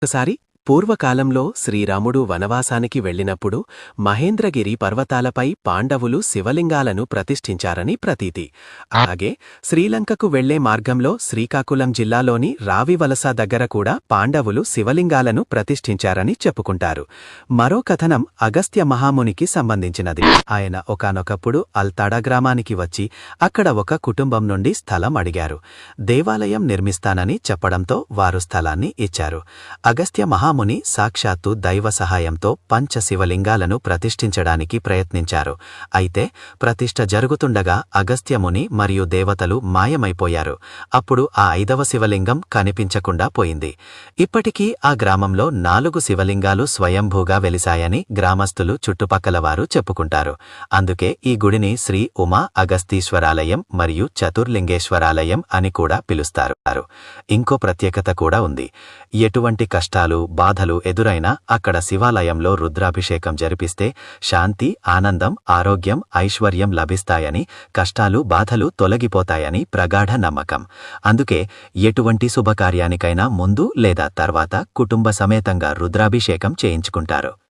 ఒకసారి పూర్వకాలంలో శ్రీరాముడు వనవాసానికి వెళ్ళినప్పుడు మహేంద్రగిరి పర్వతాలపై పాండవులు శివలింగాలను ప్రతిష్ఠించారని ప్రతీతి. అలాగే శ్రీలంకకు వెళ్లే మార్గంలో శ్రీకాకుళం జిల్లాలోని రావివలస దగ్గర కూడా పాండవులు శివలింగాలను ప్రతిష్ఠించారని చెప్పుకుంటారు. మరో కథనం అగస్త్య మహామునికి సంబంధించినది. ఆయన ఒకానొకప్పుడు అల్తాడ గ్రామానికి వచ్చి అక్కడ ఒక కుటుంబం నుండి స్థలం అడిగారు. దేవాలయం నిర్మిస్తానని చెప్పడంతో వారు స్థలాన్ని ఇచ్చారు. అగస్త్య మహాముని సాక్షాత్తు దైవ సహాయంతో పంచశివలింగాలను ప్రతిష్ఠించడానికి ప్రయత్నించారు. అయితే ప్రతిష్ఠ జరుగుతుండగా అగస్త్యముని మరియు దేవతలు మాయమైపోయారు. అప్పుడు ఆ 5వ శివలింగం కనిపించకుండా పోయింది. ఇప్పటికీ ఆ గ్రామంలో 4 శివలింగాలు స్వయంభూగా వెలిశాయని గ్రామస్తులు చుట్టుపక్కలవారు చెప్పుకుంటారు. అందుకే ఈ గుడిని శ్రీ ఉమా అగస్తీశ్వరాలయం మరియు చతుర్లింగేశ్వరాలయం అని కూడా పిలుస్తారు. ఇంకో ప్రత్యేకత కూడా ఉంది. ఎటువంటి కష్టాలు, బాధలు ఎదురైనా అక్కడ శివాలయంలో రుద్రాభిషేకం జరిపిస్తే శాంతి, ఆనందం, ఆరోగ్యం, ఐశ్వర్యం లభిస్తాయని, కష్టాలు, బాధలు తొలగిపోతాయని ప్రగాఢ నమ్మకం. అందుకే ఎటువంటి శుభకార్యానికైనా ముందు లేదా తర్వాత కుటుంబ సమేతంగా రుద్రాభిషేకం చేయించుకుంటారు.